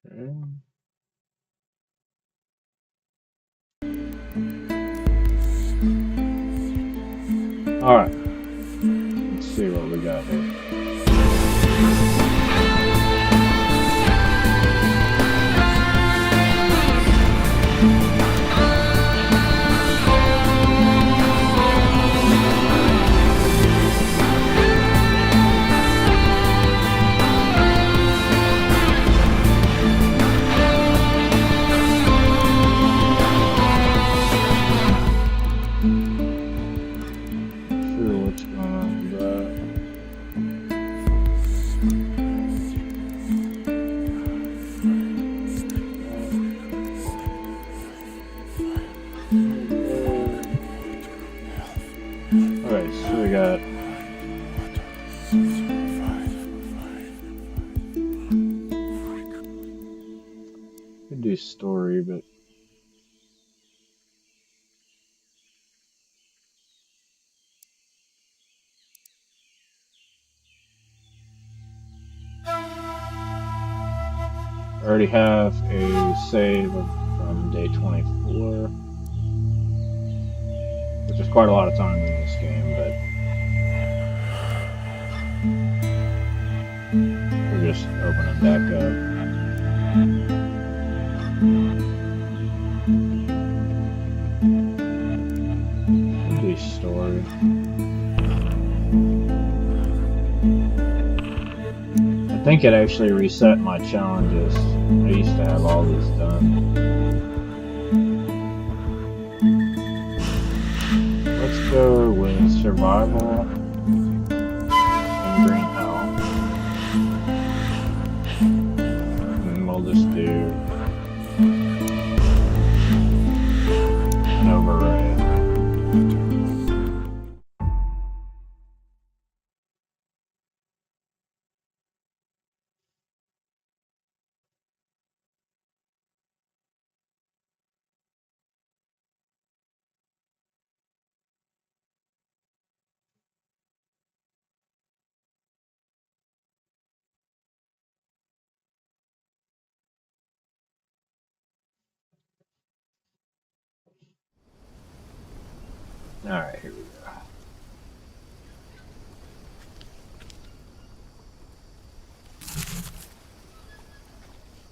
Okay. All right, let's see what we got here. Sure, what's going on with that? Okay, so we got could do story, but I already have a save from day 24, which is quite a lot of time in this game, but we're just opening back up. Could do story. I think it actually reset my challenges. I used to have all these done. Let's go with survival and green hell. And we'll just do an override. Alright, here we go.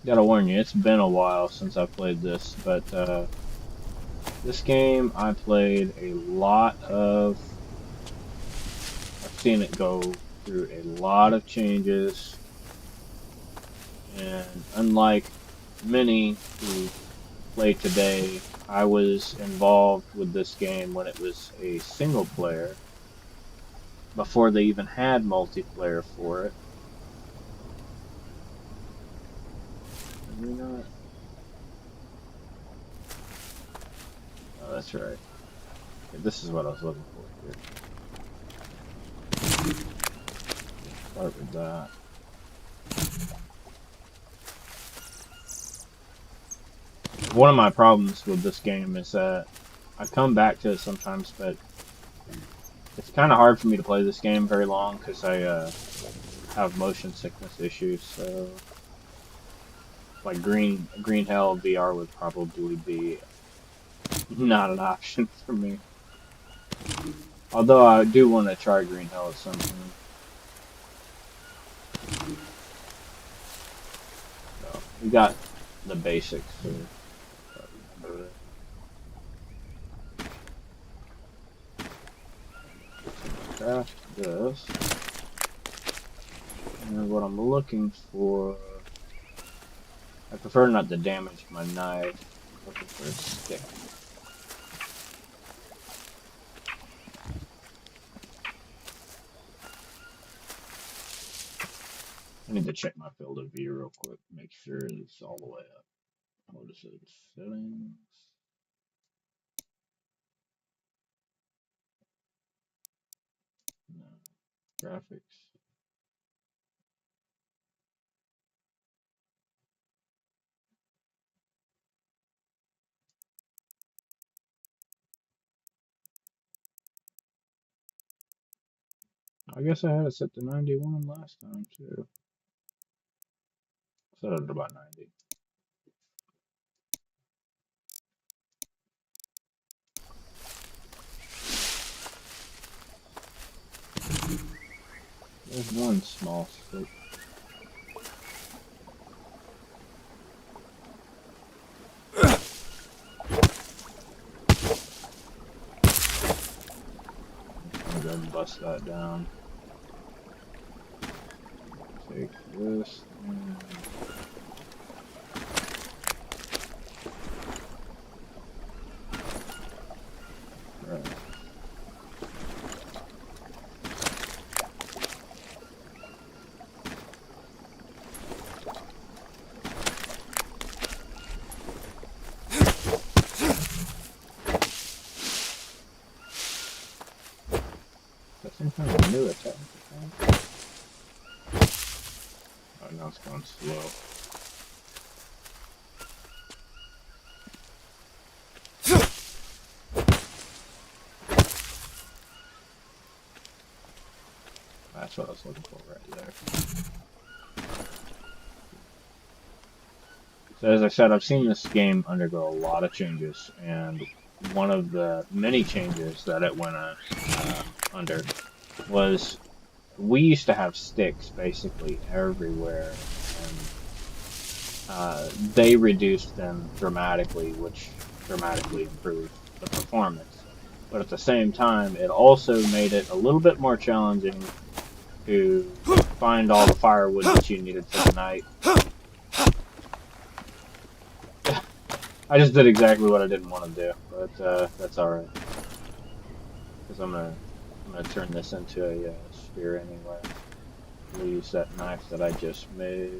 Gotta warn you, it's been a while since I played this, but this game I played a lot of. I've seen it go through a lot of changes, and unlike many who play today, I was involved with this game when it was a single player, before they even had multiplayer for it. Did we not? Oh, that's right. Okay, this is what I was looking for here. Start with that. One of my problems with this game is that I come back to it sometimes, but it's kind of hard for me to play this game very long because I have motion sickness issues. So, like Green Hell VR would probably be not an option for me. Although I do want to try Green Hell at some point. So we got the basics here. Remember that. Craft this. And what I'm looking for, I prefer not to damage my knife. I'm looking for a stick. I need to check my field of view real quick, make sure it's all the way up. What is it? Settings. No. Graphics. I guess I had it set to 91 last time too. Set it at about 90. There's one small stick. I'm gonna bust that down. Take this and right. That's some kind of new attack. Oh, now it's going slow. That's what I was looking for right there. So as I said, I've seen this game undergo a lot of changes, and one of the many changes that it went under was we used to have sticks basically everywhere, and they reduced them dramatically, which dramatically improved the performance. But at the same time, it also made it a little bit more challenging to find all the firewood that you needed for the night. I just did exactly what I didn't want to do, but that's alright. Because I'm gonna turn this into a spear anyway. We'll use that knife that I just made.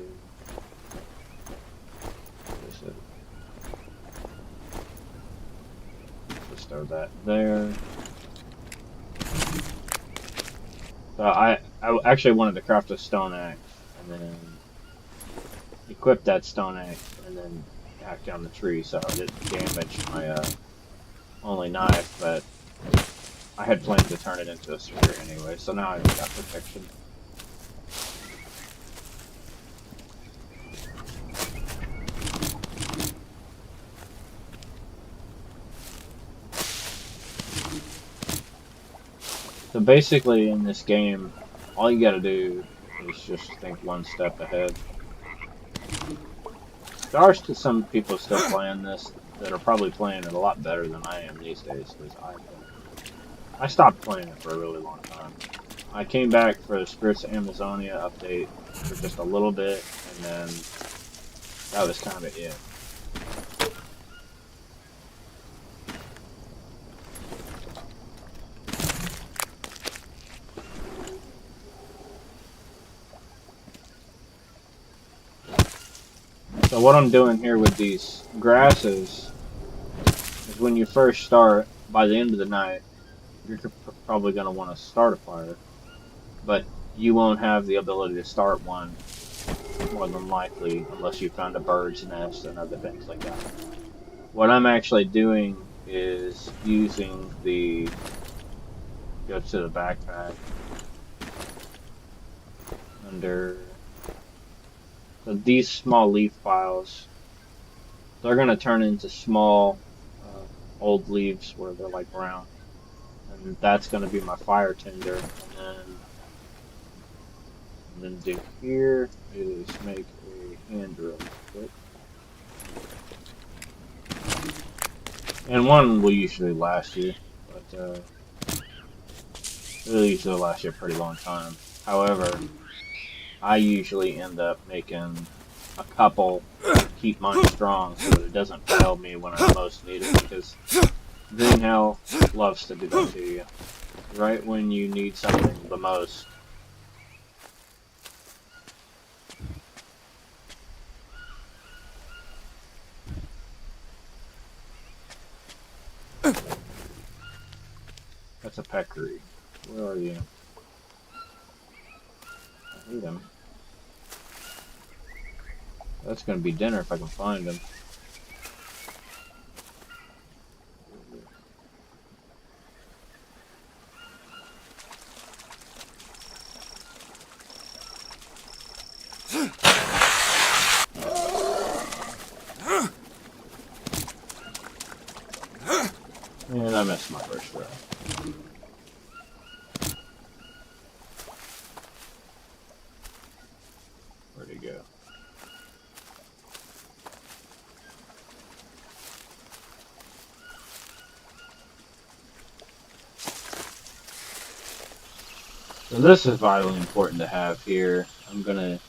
Just throw that there. So I actually wanted to craft a stone axe and then equip that stone axe and then hack down the tree so it didn't damage my only knife, but I had planned to turn it into a spear anyway, so now I've got protection. So basically in this game, all you gotta do is just think one step ahead. There are some people still playing this that are probably playing it a lot better than I am these days, because I stopped playing it for a really long time. I came back for the Spirits of Amazonia update for just a little bit, and then that was kind of it. So what I'm doing here with these grasses is when you first start, by the end of the night, you're probably going to want to start a fire, but you won't have the ability to start one more than likely unless you found a bird's nest and other things like that. What I'm actually doing is using go to the backpack under. So these small leaf piles, they're going to turn into small old leaves where they're like brown. And that's going to be my fire tinder. And then do here is make a hand drill quick. And one will usually last you, but it'll usually last you a pretty long time. However, I usually end up making a couple to keep mine strong so that it doesn't fail me when I most need it, because green hell loves to do that to you. Right when you need something the most. That's a peccary. Where are you? I hate him. That's gonna be dinner if I can find him. I missed my first throw. Where'd he go? So this is vitally important to have here. I'm gonna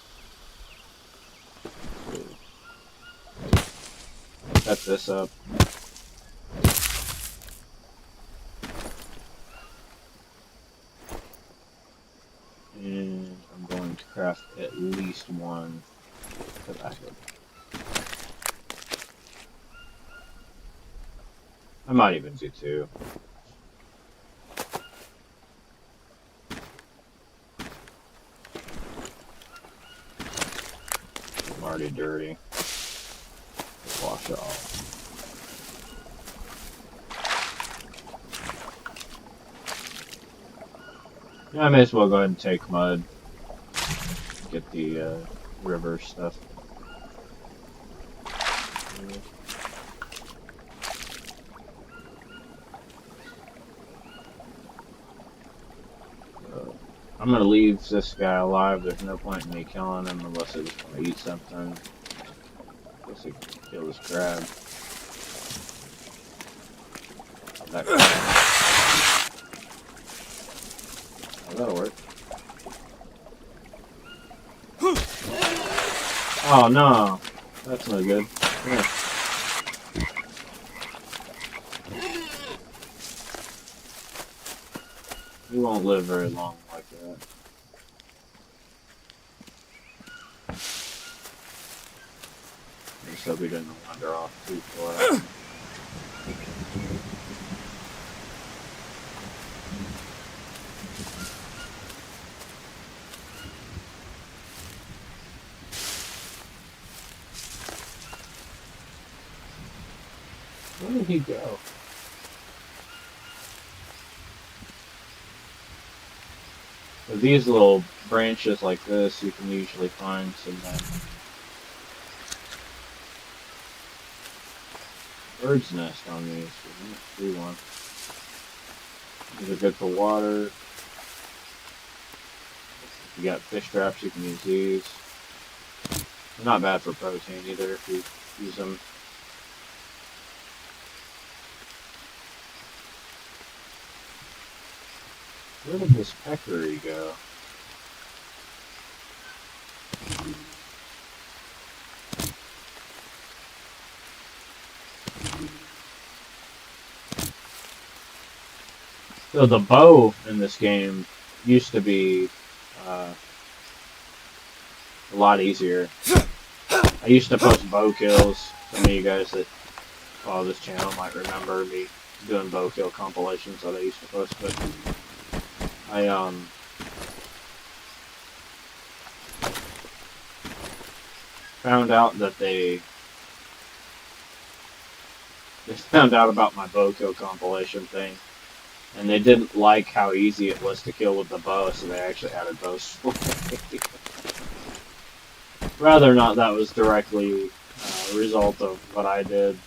set this up. And I'm going to craft at least one tobacco. I might even do two. I'm already dirty. Wash it off. Yeah, I may as well go ahead and take mud. Get the river stuff. I'm gonna leave this guy alive. There's no point in me killing him unless I just want to eat something. Guess I can kill this crab. That crab. Oh, that'll work. Oh no, that's no good. Here. He won't live very long like that. Just hope he didn't wander off too far. Where did he go? So these little branches like this you can usually find sometimes. Bird's nest on these. We don't see one. These are good for water. If you got fish traps, you can use these. They're not bad for protein either if you use them. Where did this peccary go? So the bow in this game used to be a lot easier. I used to post bow kills. Some of you guys that follow this channel might remember me doing bow kill compilations that I used to post, but I found out that they found out about my bow kill compilation thing, and they didn't like how easy it was to kill with the bow, so they actually added bows for me. Rather not that was directly a result of what I did.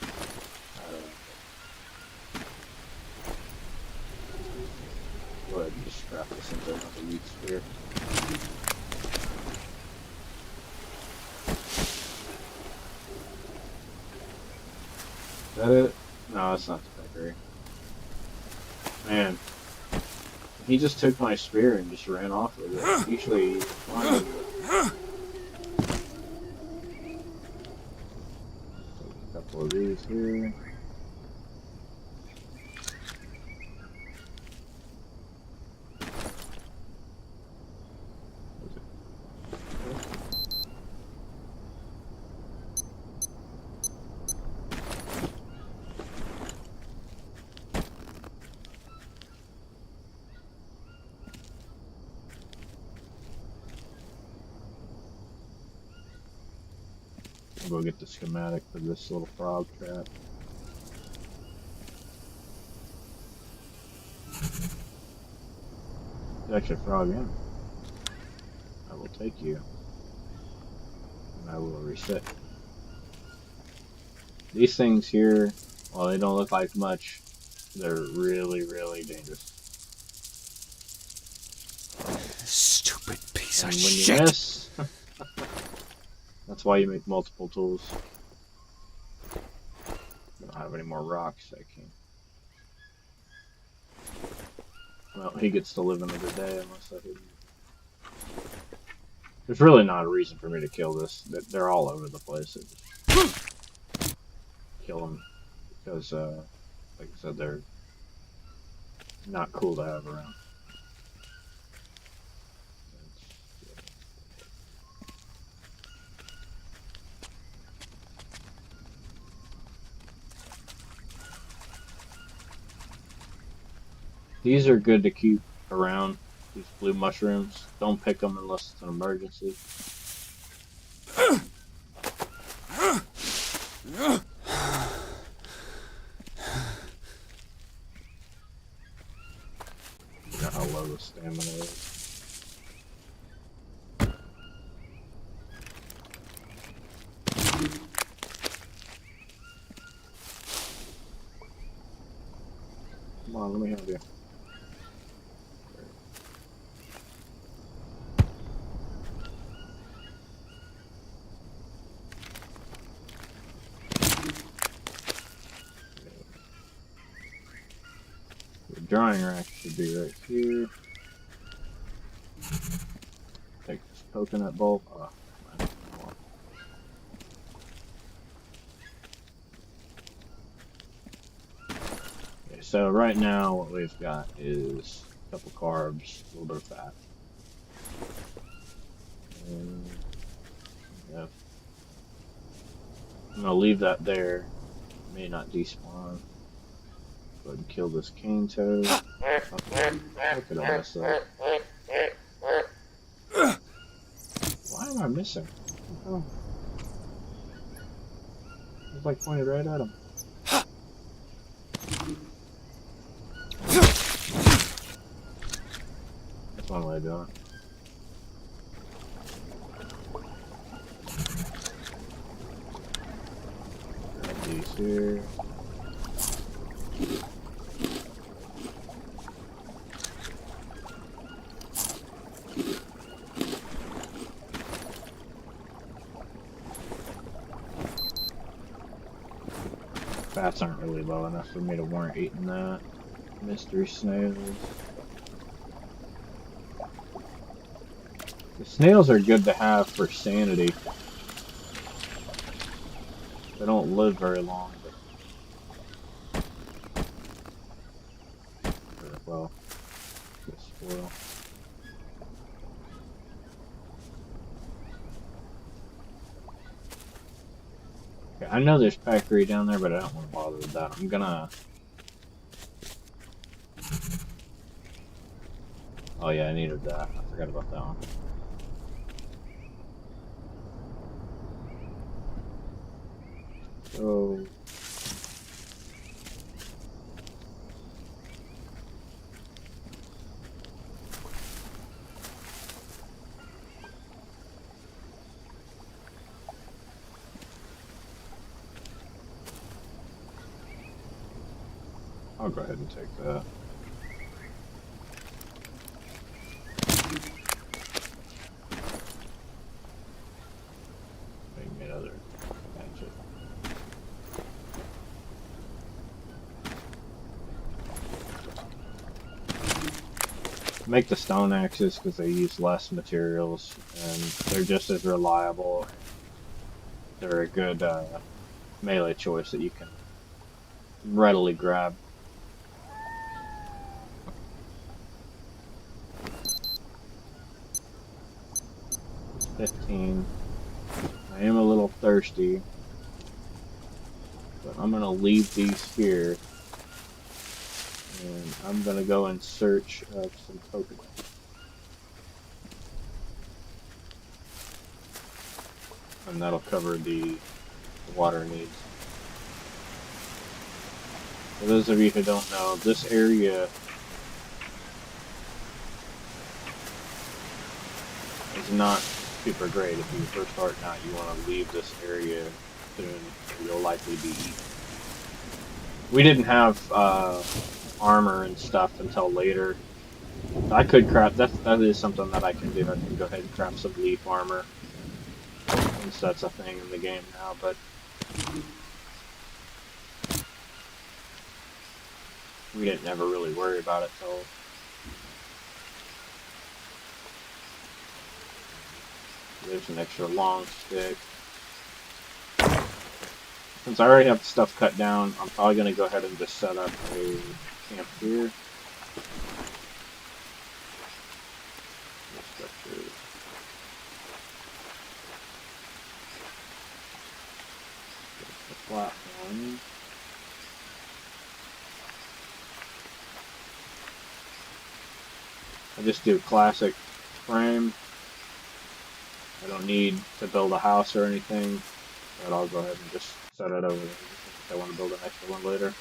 Go ahead and just craft this into another wheat spear. Is that it? No, that's not the peccary. Man, he just took my spear and just ran off with it. Usually, he fine. Take a couple of these here. I'll go get the schematic for this little frog trap. There's actually a frog in. I will take you. And I will reset. These things here, well, they don't look like much, They're really, really dangerous. Stupid piece And of when shit. you miss, that's why you make multiple tools. I don't have any more rocks. I can't. Well, he gets to live another day unless I hit him. There's really not a reason for me to kill this. They're all over the place. I just kill them because, like I said, they're not cool to have around. These are good to keep around. These blue mushrooms. Don't pick them unless it's an emergency. You know how low the stamina is. Come on, let me help you. The drying rack should be right here. Take this coconut bulb. Oh, man. Okay, so right now what we've got is a couple carbs, a little bit of fat. And, yeah. I'm gonna leave that there. It may not despawn. Go ahead and kill this cane toad. Look at all this stuff. Why am I missing? Oh. It's like pointed right at him. That's one way of doing it. Grab these here. Fats aren't really low enough for me to warrant eating that. Mystery snails. The snails are good to have for sanity. They don't live very long, but well, get spoiled. Okay, I know there's packery down there, but I don't want to bother with that. I'm gonna. Oh yeah, I needed that. I forgot about that one. So. I'll go ahead and take that. Make me another hatchet. Make the stone axes because they use less materials and they're just as reliable. They're a good melee choice that you can readily grab. 15. I am a little thirsty, but I'm gonna leave these here, and I'm gonna go in search of some coconut. And that'll cover the water needs. For those of you who don't know, this area is not super great. If you first start out, you want to leave this area soon, or you'll likely be eaten. We didn't have armor and stuff until later. I could craft that is something that I can do. I can go ahead and craft some leaf armor since that's a thing in the game now, but we didn't ever really worry about it till there's an extra long stick. Since I already have stuff cut down, I'm probably going to go ahead and just set up a camp here. The platform. I just do classic frame. I don't need to build a house or anything, but I'll go ahead and just set it over there if I want to build an extra one later.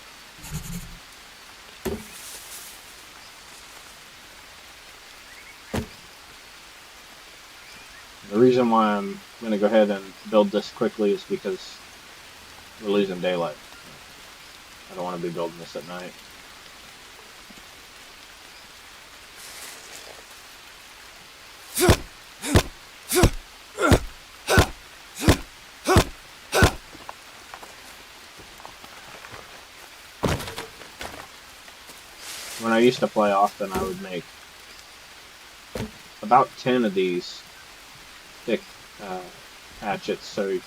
The reason why I'm going to go ahead and build this quickly is because we're losing daylight. I don't want to be building this at night. When I used to play often, I would make about 10 of these thick hatchets, so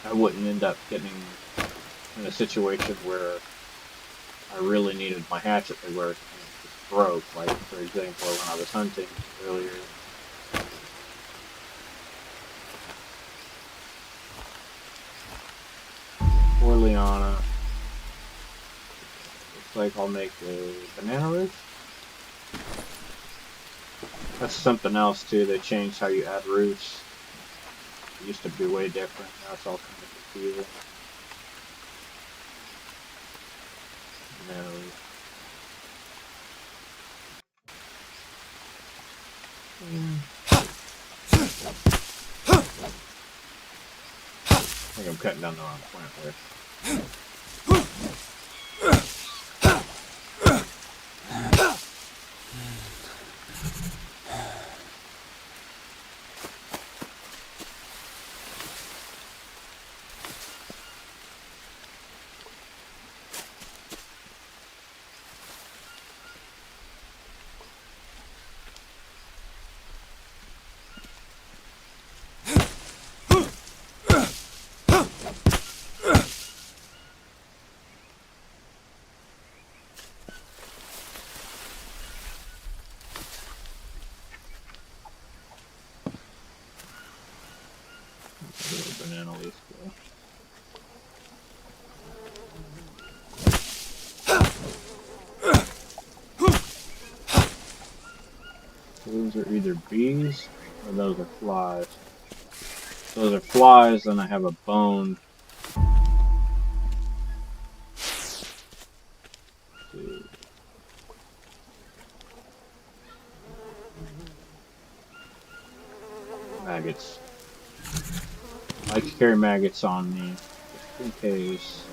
I wouldn't end up getting in a situation where I really needed my hatchet to work and it just broke. Like, for example, when I was hunting earlier. For Liana. Looks like I'll make a banana roof. That's something else too. They changed how you add roofs. It used to be way different. Now it's all kind of confusing. Banana roof. I think I'm cutting down the wrong plant there. Banana leaf go. Those are either bees or those are flies. If those are flies, then I have a bone. Maggots. I like to carry maggots on me, just in case.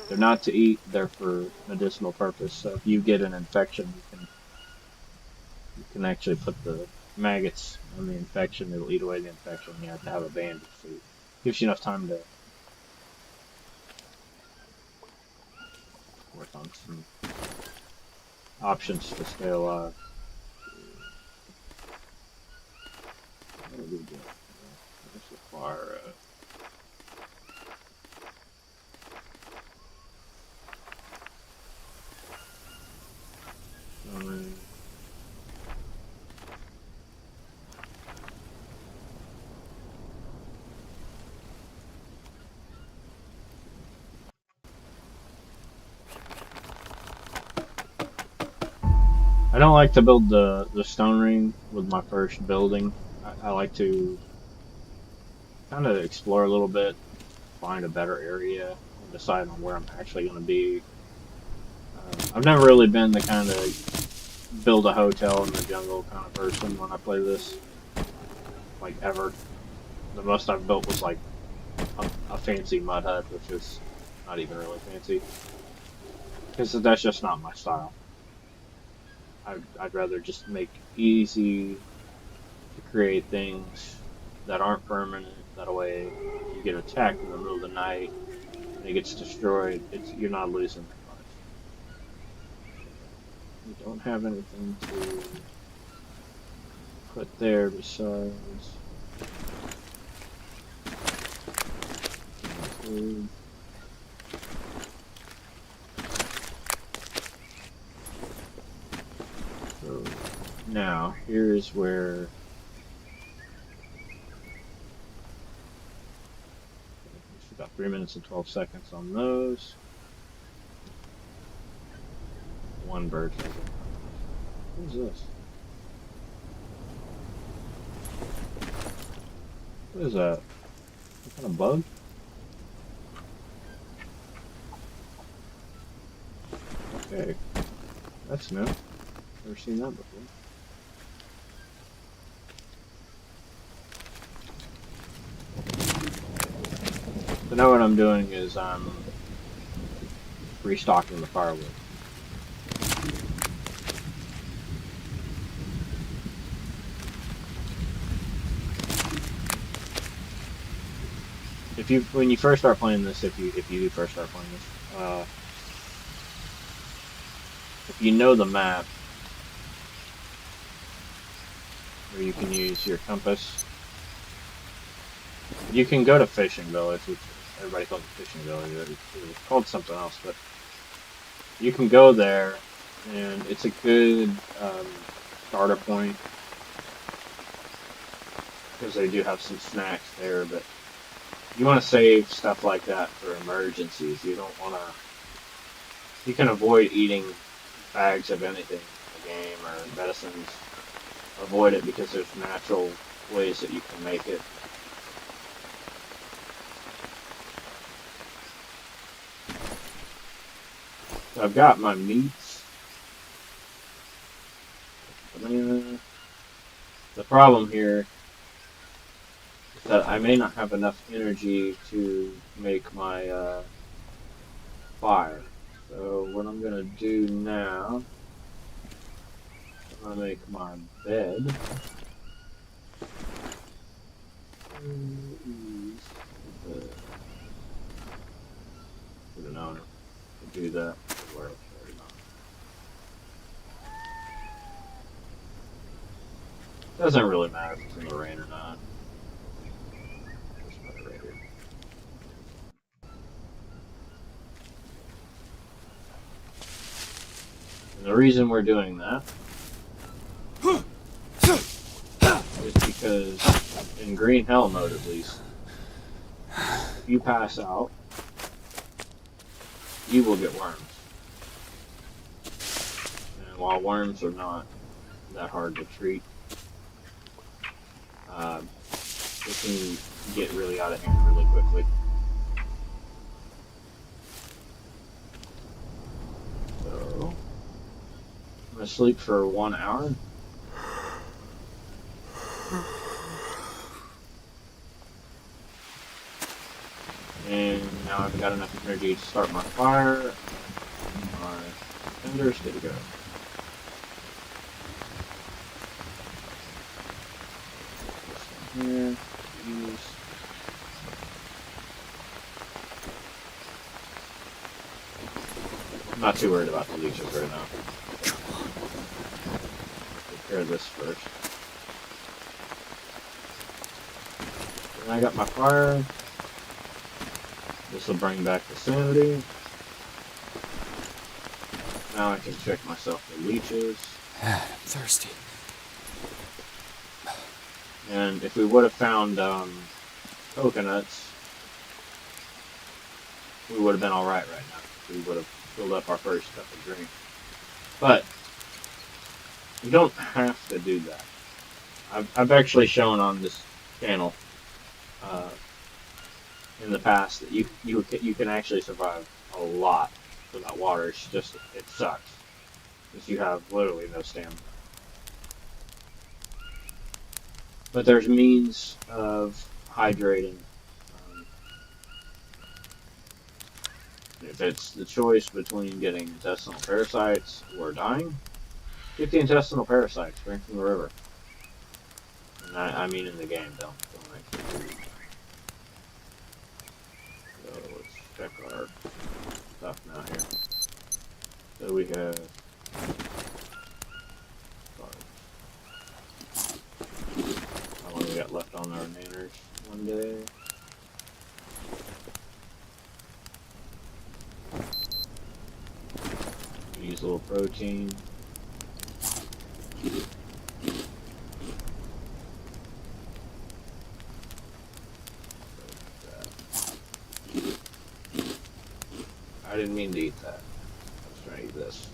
They're not to eat, they're for medicinal purpose. So if you get an infection, you can actually put the maggots on the infection, it'll eat away the infection. You have to have a bandage, so it gives you enough time to work on some options to stay alive. What do we do? There's the fire. I don't like to build the stone ring with my first building. I like to kind of explore a little bit, find a better area, and decide on where I'm actually going to be. I've never really been the kind of build a hotel in the jungle kind of person when I play this, like ever. The most I've built was like a fancy mud hut, which is not even really fancy. Because that's just not my style. I'd rather just make easy to create things that aren't permanent. That way, if you get attacked in the middle of the night and it gets destroyed, you're not losing that much. We don't have anything to put there besides food. So now here's where we've got 3 minutes and 12 seconds on those. One bird. What is this? What is that? What kind of bug? Okay, that's new. Never seen that before. So now what I'm doing is I'm restocking the firewood. When you first start playing this, if you do first start playing this, if you know the map, where you can use your compass, you can go to Fishing Village, which everybody calls it Fishing Village. It's called something else, but you can go there, and it's a good starter point because they do have some snacks there, but you want to save stuff like that for emergencies. You don't want to. You can avoid eating bags of anything in the game or medicines. Avoid it because there's natural ways that you can make it. So I've got my meats. The problem here is that I may not have enough energy to make my fire. So what I'm gonna do now, I'm gonna make my bed. Should have known to do that. Where else should I not? Doesn't really matter if it's in the rain or not. Just put it right here. And the reason we're doing that is because in green hell mode, at least, if you pass out, you will get worms. And while worms are not that hard to treat, it can get really out of hand really quickly. So, I'm gonna sleep for 1 hour. And now I've got enough energy to start my fire. My fender's good to go. Here, use. I'm not too worried about the leeches right now. Take care of this first. And I got my fire. This will bring back the sanity. Now I can check myself for leeches. I'm thirsty. And if we would have found coconuts, we would have been alright right now. We would have filled up our first cup of drink. But you don't have to do that. I've actually shown on this channel in the past that you can actually survive a lot without water. It's just, it sucks because you have literally no stamina. But there's means of hydrating. Um, if it's the choice between getting intestinal parasites or dying, get the intestinal parasites. Drink from the river. And I mean in the game. Don't actually. So let's check our stuff now here. So we have. How long we got left on our manners? 1 day. Use a little protein. I didn't mean to eat that. I was trying to eat this.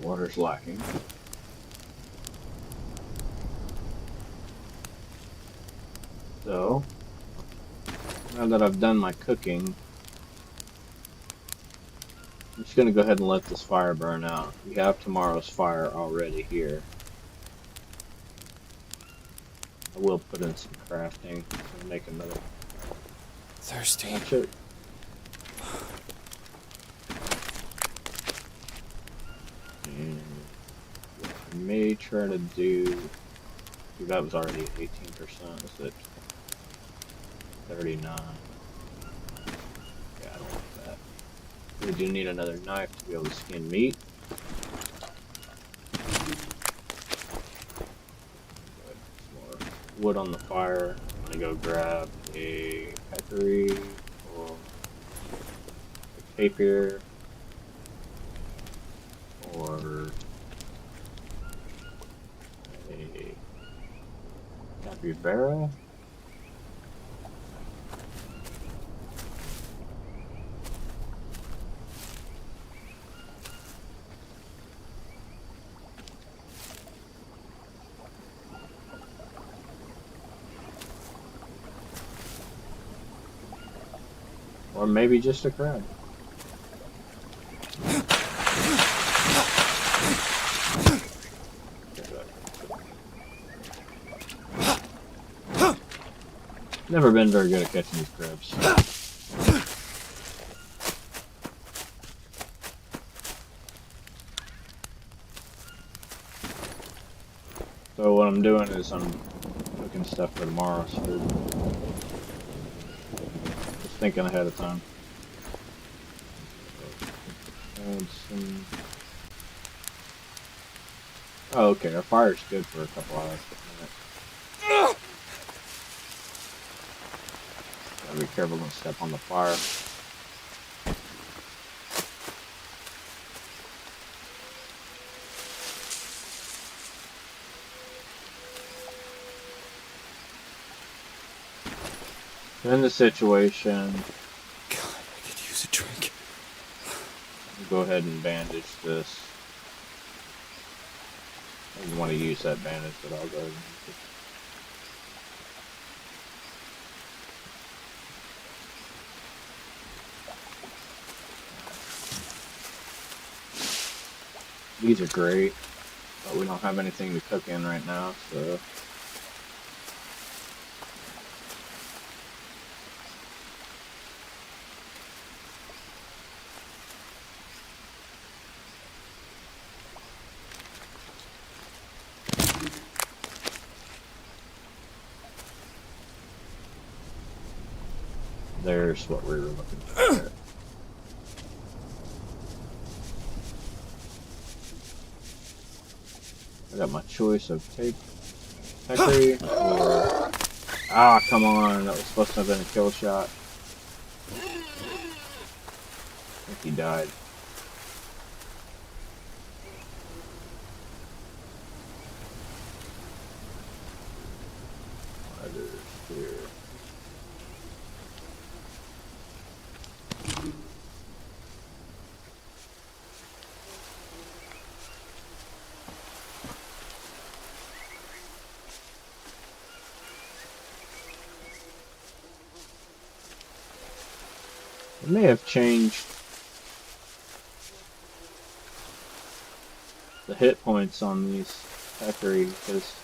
Water's lacking. So, now that I've done my cooking, I'm just going to go ahead and let this fire burn out. We have tomorrow's fire already here. I will put in some crafting and make another. Thirsty. Watch it. And what I may try to do. That was already 18%. Is it 39? Yeah, I don't like that. We do need another knife to be able to skin meat. Some more wood on the fire. I'm gonna go grab a peccary or a tapir or a capybara. Or maybe just a crab. Never been very good at catching these crabs. So what I'm doing is I'm cooking stuff for tomorrow's food. Just thinking ahead of time. Add some... Oh, okay, our fire's good for a couple hours. Gotta be careful, don't step on the fire. In the situation, God, I could use a drink. go ahead and bandage this. I didn't want to use that bandage, but I'll go ahead and use it. These are great, but we don't have anything to cook in right now, so... There's what we were looking for. I got my choice of peccary or... Ah, come on, that was supposed to have been a kill shot. I think he died. Others here. It may have changed the hit points on these peccary because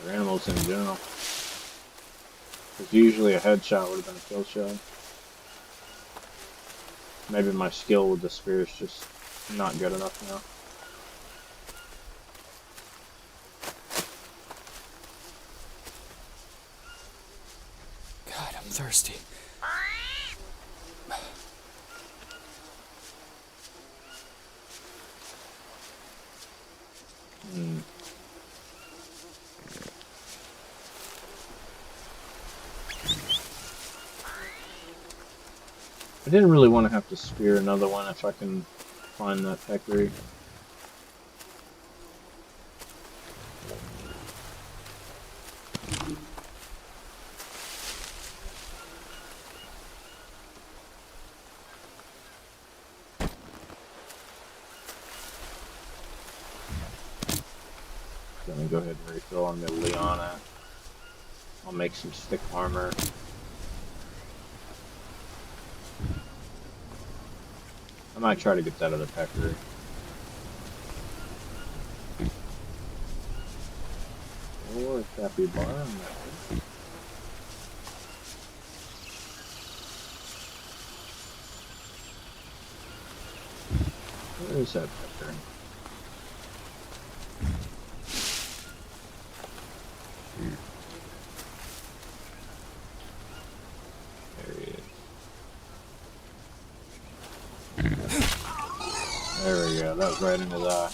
they're animals in general. Because usually a headshot would have been a kill shot. Maybe my skill with the spear is just not good enough now. God, I'm thirsty. I didn't really want to have to spear another one if I can find that peccary. Let me go ahead and refill on the Liana. I'll make some stick armor. I might try to get that other peccary. Or a capybara on that one. Where is that peccary? There he is. There we go, that was right in his eye.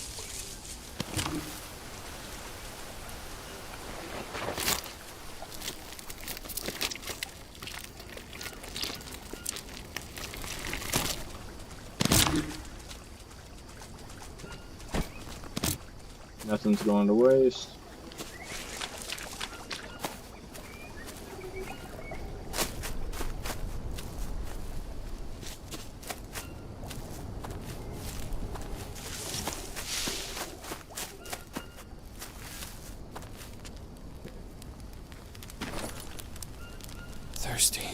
Nothing's going to waste. Thirsty.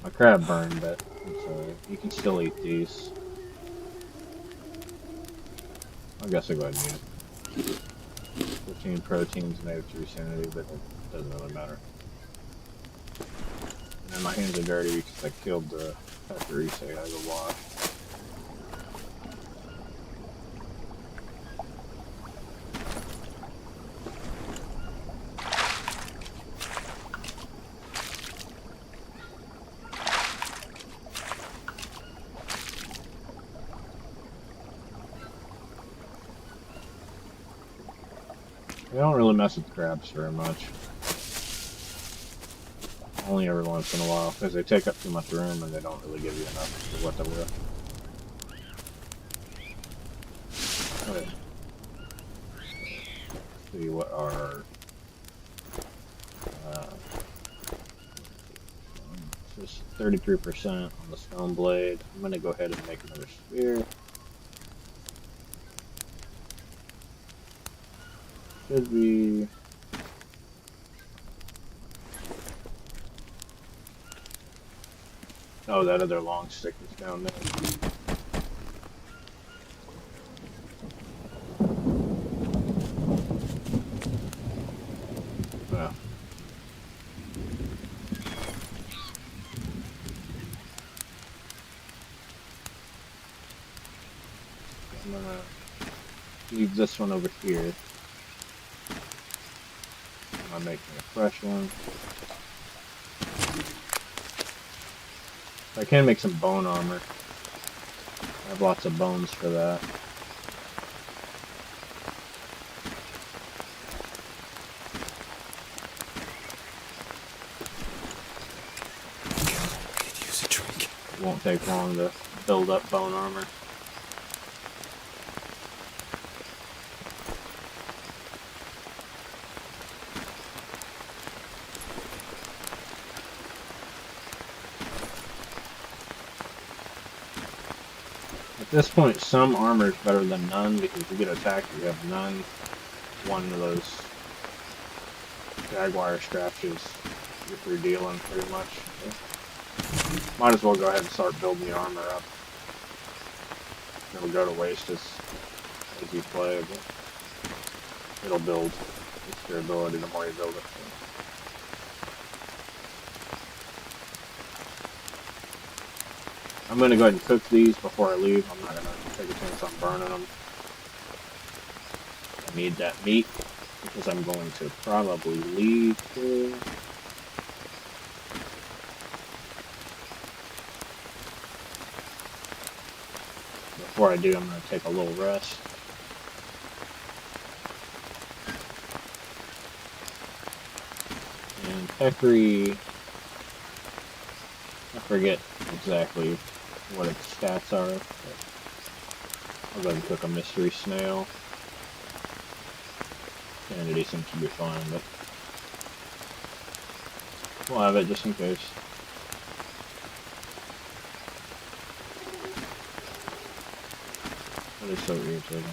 My crab burned, but it's alright. You can still eat these. I guess I'll go ahead and eat it. 15 proteins, -3 sanity, but it doesn't really matter. And then my hands are dirty because I killed the peccary, so I gotta go wash. I don't really mess with crabs very much. Only every once in a while, because they take up too much room and they don't really give you enough for what they're worth. Okay. Let's see what our just 33% on the stone blade. I'm gonna go ahead and make another spear. Should be. Oh, that other long stick is down there. Yeah. I'm gonna leave this one over here. I'm making a fresh one. I can make some bone armor. I have lots of bones for that. I could use a drink. It won't take long to build up bone armor. At this point, some armor is better than none, because if you get attacked, you have none. One of those Jaguar straps is your free dealing, pretty much. So might as well go ahead and start building the armor up. it'll go to waste as you play, but it'll build its durability the more you build it. So. I'm going to go ahead and cook these before I leave. I'm not going to take a chance on burning them. I need that meat because I'm going to probably leave here. Before I do, I'm going to take a little rest. And peccary, I forget exactly what its stats are, but I'll go ahead and cook a mystery snail. Sanity seems to be fine, but we'll have it just in case. That is so irritating.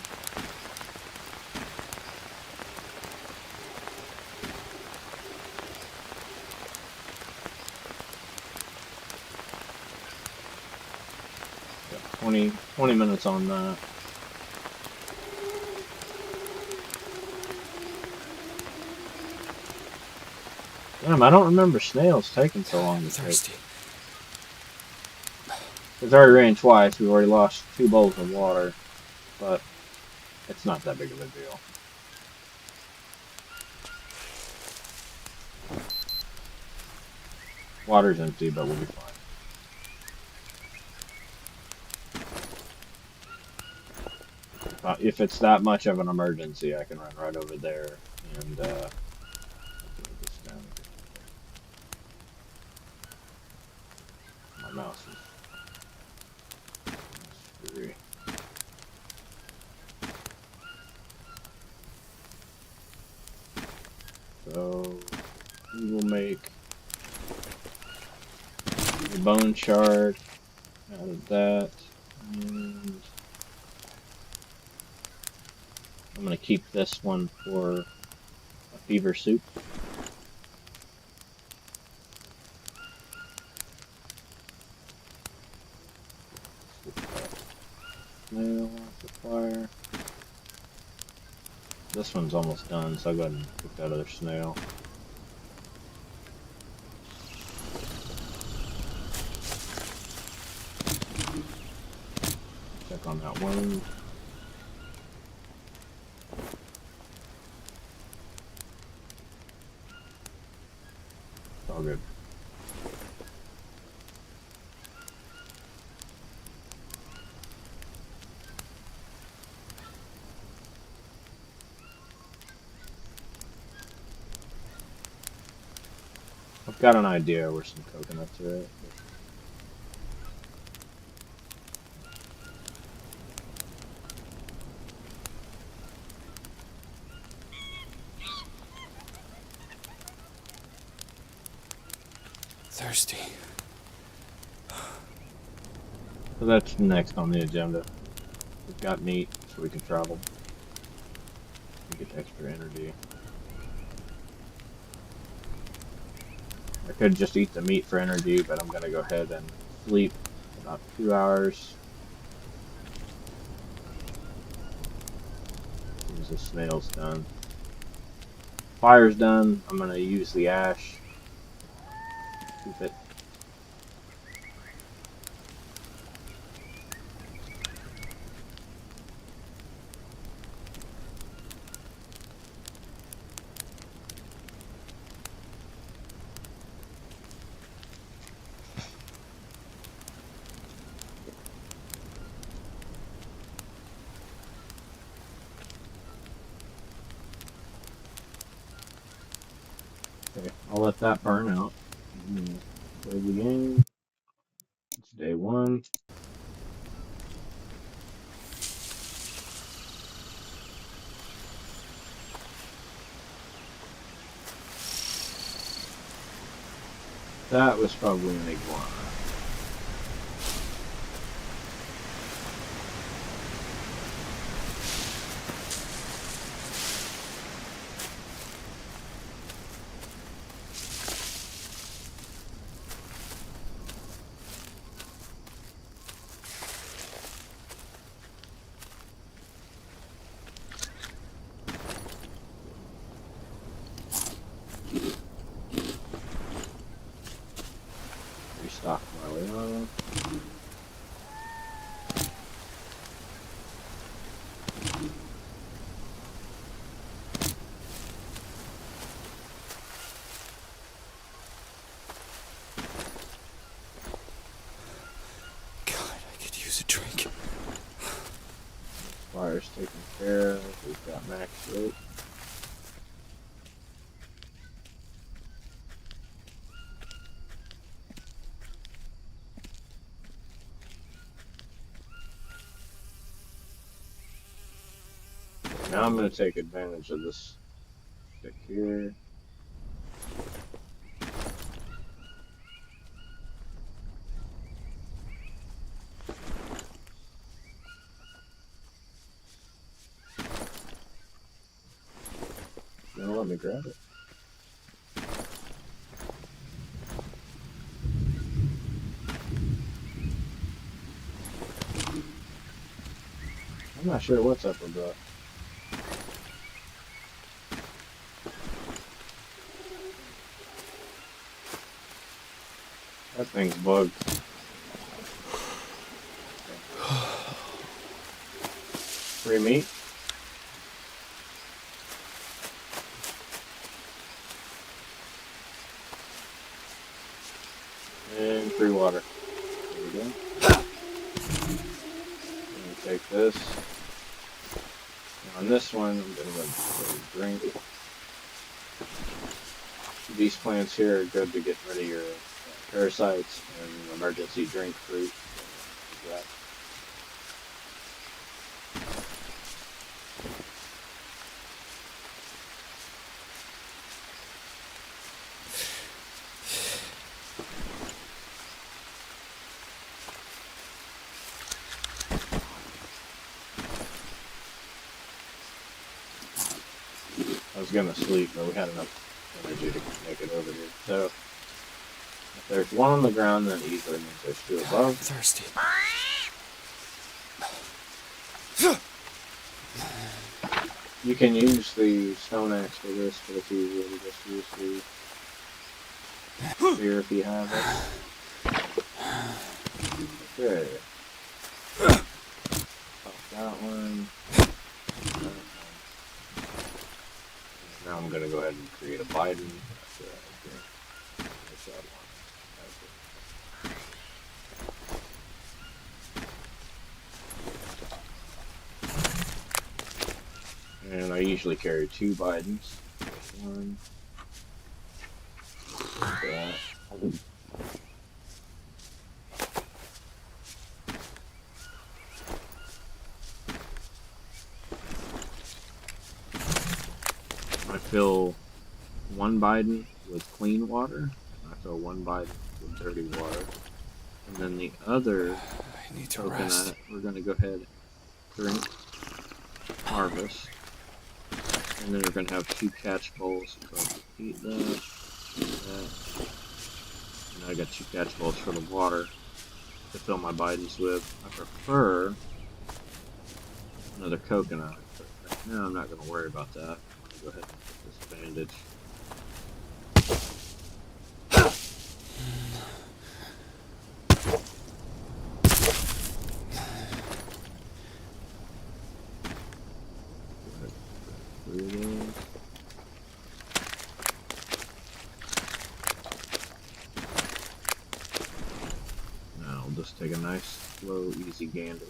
Got 20 minutes on that. Damn, I don't remember snails taking so long to cook. Thirsty. It's already rained twice. We've already lost 2 bowls of water, but it's not that big of a deal. Water's empty, but we'll be fine. If it's that much of an emergency, I can run right over there and this down. My mouse is free. So we will make a bone shard out of that, and I'm going to keep this one for a fever soup. Snail off the fire. This one's almost done, so I'll go ahead and cook that other snail. Check on that wound. It's all good. I've got an idea where some coconuts are at. Thirsty. So that's next on the agenda. We've got meat, so we can travel. We get extra energy. I could just eat the meat for energy, but I'm gonna go ahead and sleep about 2 hours. As the snail's done. Fire's done. I'm gonna use the ash. Keep it. Okay, I'll let that burn out. Play the game. It's day 1. That was probably an iguana. use a drink. Fire's taken care of. We've got max rope. Now I'm going to take advantage of this stick here. Now let me grab it. I'm not sure what's up with that. That thing's bugged. Free meat? And free water. There we go. Take this. Now on this one, I'm going to go drink. These plants here are good to get rid of your parasites and emergency drink fruit. I was gonna sleep, but we had enough energy to make it over here. So, if there's one on the ground, then easily means there's two above. I'm thirsty. You can use the stone axe for this, but it's easier to just use the spear if you have it. Okay. Pop that one. Now I'm gonna go ahead and create a Biden. There's that one. And I usually carry two Bidens. One. That. I fill one Biden with clean water. I fill one Biden with dirty water. And then the other I need to coconut, rest. we're going to go ahead, drink, harvest. And then we're going to have two catch bowls. So I'll eat that, eat that. And I got two catch bowls for the water to fill my Bidens with. I prefer another coconut. But right now I'm not going to worry about that. I'm going to go ahead and put this bandage. Now we'll just take a nice, slow, easy gander.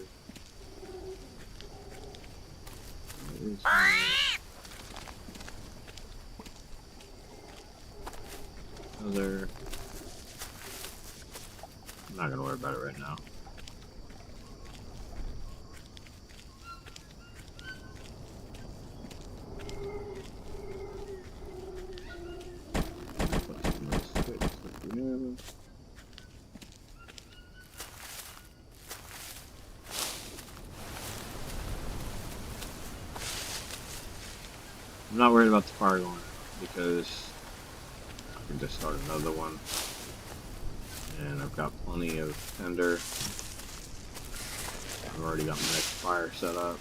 Other. I'm not gonna worry about it right now. I'm not worried about the fire going because I can just start another one. And I've got plenty of tinder. I've already got my next fire set up.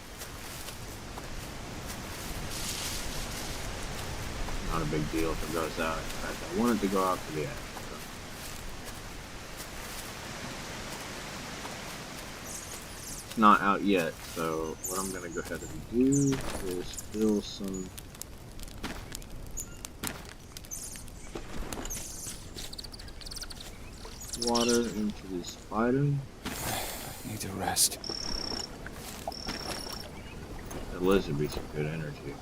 Not a big deal if it goes out. In fact, I want it to go out to the edge. It's not out yet, so what I'm going to go ahead and do is fill some water into this Biden. Need to rest. The lizard would be some good energy.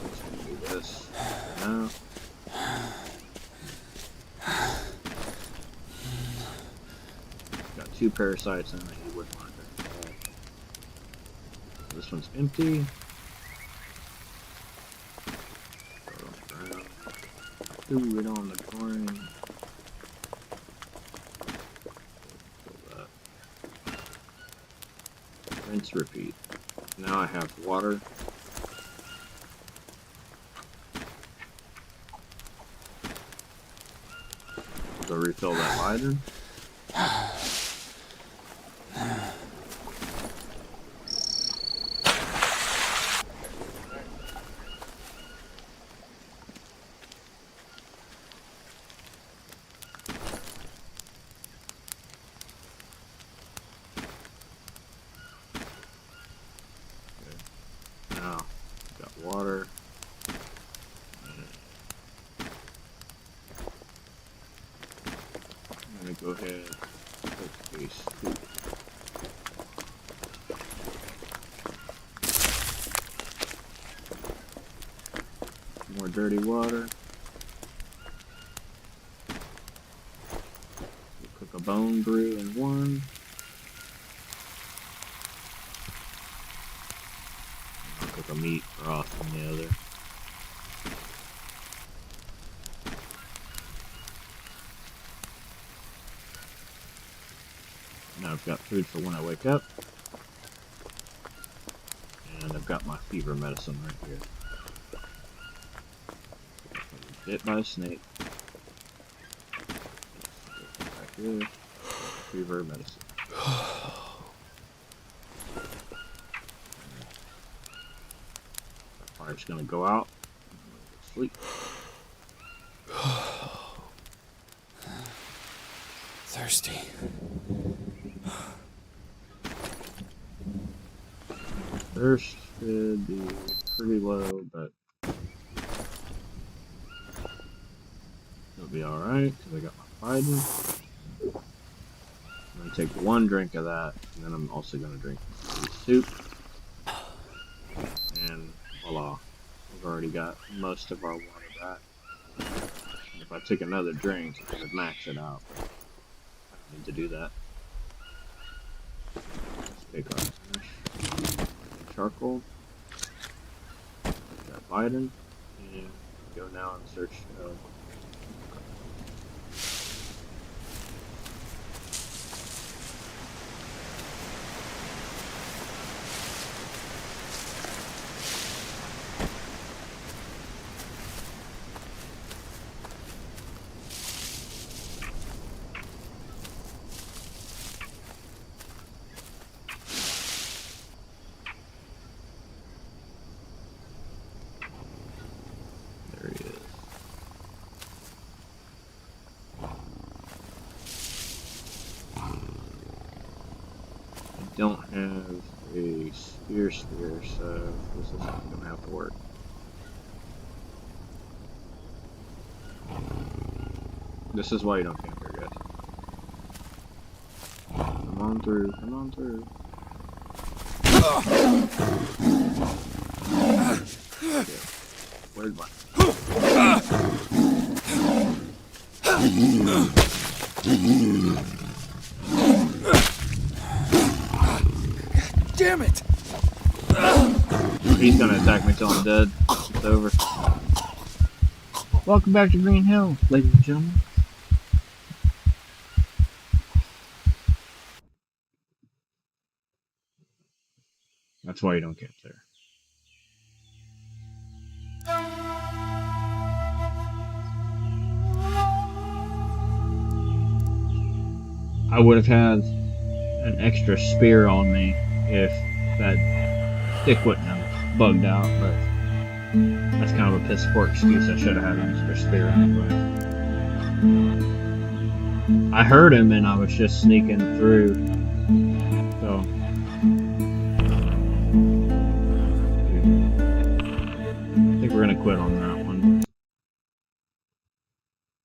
Let's do this now. Got 2 parasites in it. He wouldn't want it. This one's empty. Do it on the ground. Rinse, repeat. Now I have water. Go refill that lighter. Now, got water. I'm gonna go ahead and put a scoop. More dirty water. We'll cook a bone brew in one. I'll cook a meat broth in the other. Now I've got food for when I wake up. And I've got my fever medicine right here. Bit by a snake. Back here. Fever medicine. Fire's gonna go out. Sleep. Thirsty. Thirst should be pretty low, but it'll be alright because I got my fighting. I'm gonna take 1 drink of that, and then I'm also gonna drink the soup. And voila, we've already got most of our water back. And if I took another drink, it would max it out. But I don't need to do that. Let's pick our charcoal. Got Biden, and go now and search. There he is. I don't have a spear, so this is not gonna have to work. This is why you don't camp here, guys. Come on through, come on through. Okay. Where's my... Damn it! He's gonna attack me till I'm dead. It's over. Welcome back to Green Hill, ladies and gentlemen. That's why you don't camp there. I would have had an extra spear on me if that stick wouldn't have bugged out, but that's kind of a piss poor excuse. I should have had an extra spear anyway. I heard him and I was just sneaking through, so I think we're gonna quit on that.